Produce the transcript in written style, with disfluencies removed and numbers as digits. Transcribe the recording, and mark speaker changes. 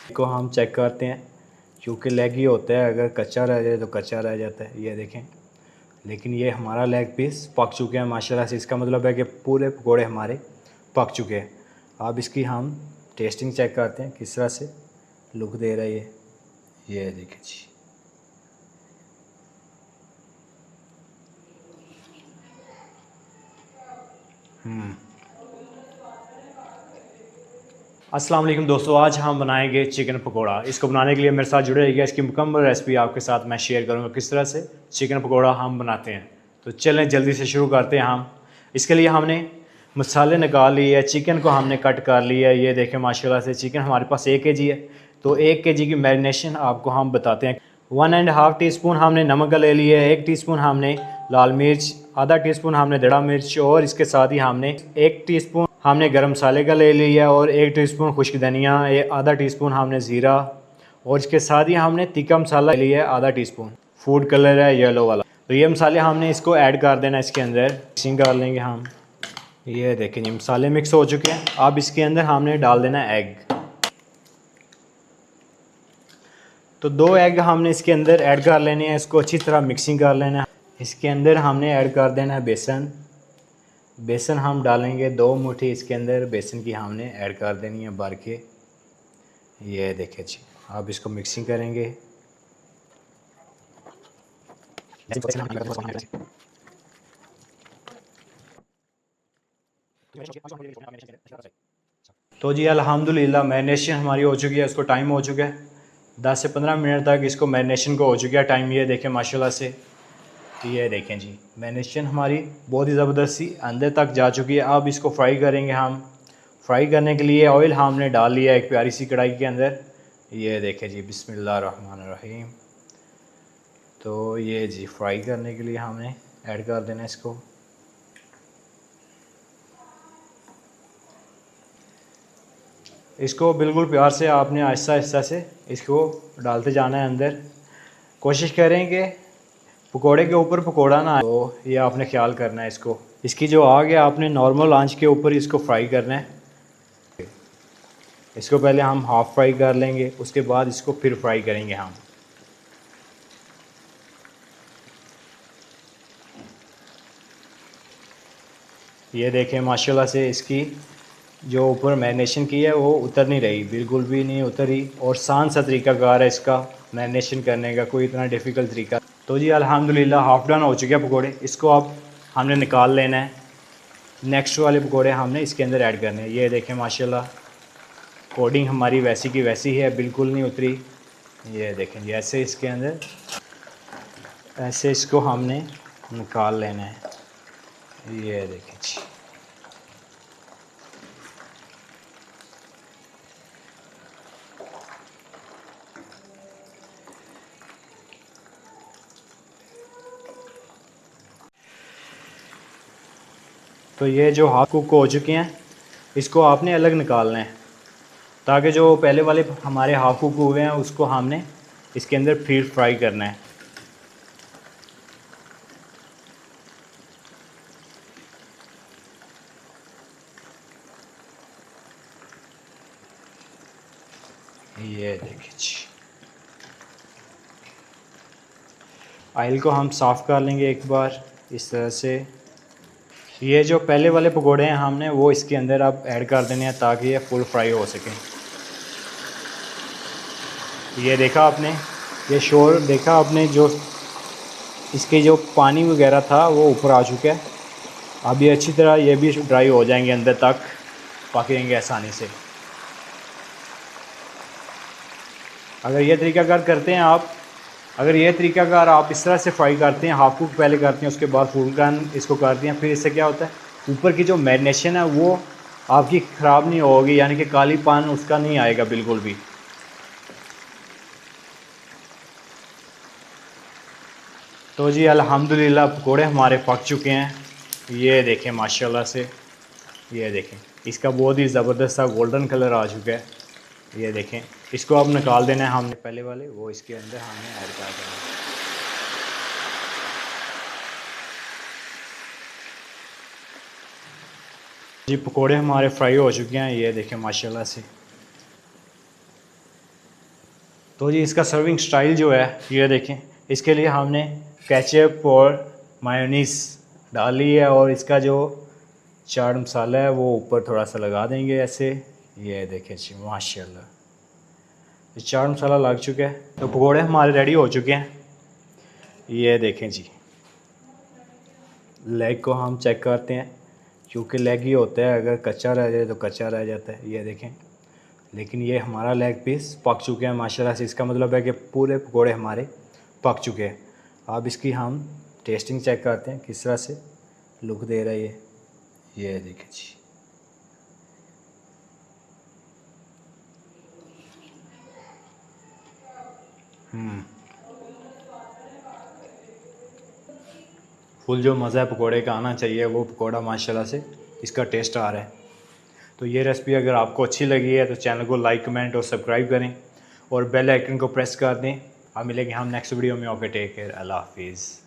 Speaker 1: को हम चेक करते हैं क्योंकि लेग ही होता है, अगर कच्चा रह जाए तो कच्चा रह जाता है। ये देखें, लेकिन ये हमारा लेग पीस पक चुके हैं माशाल्लाह से। इसका मतलब है कि पूरे पकोड़े हमारे पक चुके हैं। अब इसकी हम टेस्टिंग चेक करते हैं किस तरह से लुक दे रहा है ये देखें जी। अस्सलाम वालेकुम दोस्तों, आज हम बनाएंगे चिकन पकोड़ा। इसको बनाने के लिए मेरे साथ जुड़े रहिएगा। इसकी मुकम्मल रेसिपी आपके साथ मैं शेयर करूंगा किस तरह से चिकन पकोड़ा हम बनाते हैं। तो चलें जल्दी से शुरू करते हैं हम। इसके लिए हमने मसाले निकाल लिए, चिकन को हमने कट कर लिया। ये देखें माशाल्लाह से चिकन हमारे पास 1 kg है। तो 1 kg की मैरिनेशन आपको हम बताते हैं। 1.5 टीस्पून हमने नमक ले लिया है, 1 टीस्पून हमने लाल मिर्च, आधा टीस्पून हमने दड़ा मिर्च और इसके साथ ही हमने 1 टीस्पून हमने गरम मसाले का ले लिया और 1 टीस्पून खुश्क धनिया, आधा टीस्पून हमने ज़ीरा और इसके साथ ही हमने तीखा मसाला ले लिया है आधा टीस्पून। फूड कलर है येलो वाला। तो ये मसाले हमने इसको ऐड कर देना इसके अंदर, मिक्सिंग कर लेंगे हम। ये देखें ये मसाले मिक्स हो चुके हैं। अब इसके अंदर हमने डाल देना एग। तो 2 एग हमने इसके अंदर ऐड कर लेने हैं, इसको अच्छी तरह मिक्सिंग कर लेना है। इसके अंदर हमने ऐड कर देना है बेसन। बेसन हम डालेंगे 2 मुट्ठी इसके अंदर बेसन की हमने ऐड कर देनी है भर के। ये देखें जी, अब इसको मिक्सिंग करेंगे। तो जी अल्हम्दुलिल्लाह मैरिनेशन हमारी हो चुकी है, इसको टाइम हो चुका है 10 से 15 मिनट तक इसको मैरिनेशन को हो चुका है टाइम। ये देखें माशाल्लाह से, ये देखें जी मैरिनेशन हमारी बहुत ही ज़बरदस्त सी अंदर तक जा चुकी है। अब इसको फ्राई करेंगे हम। फ्राई करने के लिए ऑयल हमने डाल लिया एक प्यारी सी कढ़ाई के अंदर। ये देखें जी बिस्मिल्लाहिर्रहमानिर्रहीम। तो ये जी फ्राई करने के लिए हमने ऐड कर देना इसको। इसको बिल्कुल प्यार से आपने आहिस्ता आहिस्ता से इसको डालते जाना है अंदर। कोशिश करें कि पकोड़े के ऊपर पकोड़ा ना आए, तो ये आपने ख्याल करना है इसको। इसकी जो आग है आपने नॉर्मल आंच के ऊपर इसको फ्राई करना है। इसको पहले हम हाफ़ फ्राई कर लेंगे, उसके बाद इसको फिर फ्राई करेंगे हम। ये देखें माशाल्लाह से इसकी जो ऊपर मैरिनेशन की है वो उतर नहीं रही, बिल्कुल भी नहीं उतरी। और आसान सा तरीकाकार है इसका मैरिनेशन करने का, कोई इतना डिफ़िकल्ट तरीका। तो जी अल्हम्दुलिल्लाह हाफ़ डन हो चुके हैं पकोड़े। इसको अब हमने निकाल लेना है। नेक्स्ट वाले पकोड़े हमने इसके अंदर ऐड करने हैं। ये देखें माशाल्लाह कोडिंग हमारी वैसी की वैसी है, बिल्कुल नहीं उतरी। ये देखें जी ऐसे इसके अंदर ऐसे इसको हमने निकाल लेना है। ये देखें जी। तो ये जो हाफ कुक हो चुके हैं इसको आपने अलग निकालना है, ताकि जो पहले वाले हमारे हाफ कुक हुए हैं उसको हमने इसके अंदर फिर फ्राई करना है। ये देखिए जी, ऑयल को हम साफ़ कर लेंगे एक बार इस तरह से। ये जो पहले वाले पकोड़े हैं हमने वो इसके अंदर अब ऐड कर देने हैं ताकि ये फुल फ्राई हो सके। ये देखा आपने, ये शोर देखा आपने, जो इसके जो पानी वगैरह था वो ऊपर आ चुका है। अब ये अच्छी तरह ये भी ड्राई हो जाएंगे, अंदर तक पकेंगे आसानी से। अगर ये तरीकाकार करते हैं आप, अगर ये तरीकाकार आप इस तरह से फ्राई करते हैं, हाफ कुक पहले करते हैं उसके बाद फुल डन इसको करते हैं, फिर इससे क्या होता है ऊपर की जो मैरिनेशन है वो आपकी ख़राब नहीं होगी, यानी कि कालीपन उसका नहीं आएगा बिल्कुल भी। तो जी अल्हम्दुलिल्लाह पकोड़े हमारे पक चुके हैं। ये देखें माशाल्लाह से, ये देखें इसका बहुत ही ज़बरदस्त सा गोल्डन कलर आ चुका है। ये देखें, इसको अब निकाल देना है हमने पहले वाले वो इसके अंदर हमने ऐड कर देना है। जी पकोड़े हमारे फ्राई हो चुके हैं। ये देखें माशाल्लाह से, तो जी इसका सर्विंग स्टाइल जो है ये देखें, इसके लिए हमने केचप और मायोनीस डाली है और इसका जो चाट मसाला है वो ऊपर थोड़ा सा लगा देंगे ऐसे। ये देखें जी माशाल्लाह, ये चाट मसाला लग चुका है। तो पकौड़े हमारे रेडी हो चुके हैं। ये देखें जी, लेग को हम चेक करते हैं, क्योंकि लेग ही होता है, अगर कच्चा रह जाए तो कच्चा रह जाता है। ये देखें, लेकिन ये हमारा लेग पीस पक चुके हैं माशाल्लाह से। इसका मतलब है कि पूरे पकोड़े हमारे पक चुके हैं। अब इसकी हम टेस्टिंग चेक करते हैं किस तरह से लुक दे रहा है ये देखें जी। फुल जो मज़ा है पकोड़े का आना चाहिए वो पकोड़ा माशाल्लाह से इसका टेस्ट आ रहा है। तो ये रेसिपी अगर आपको अच्छी लगी है तो चैनल को लाइक, कमेंट और सब्सक्राइब करें और बेल आइकन को प्रेस कर दें। अब मिलेंगे हम नेक्स्ट वीडियो में। ओके, टेक केयर, अल्लाह हाफिज़।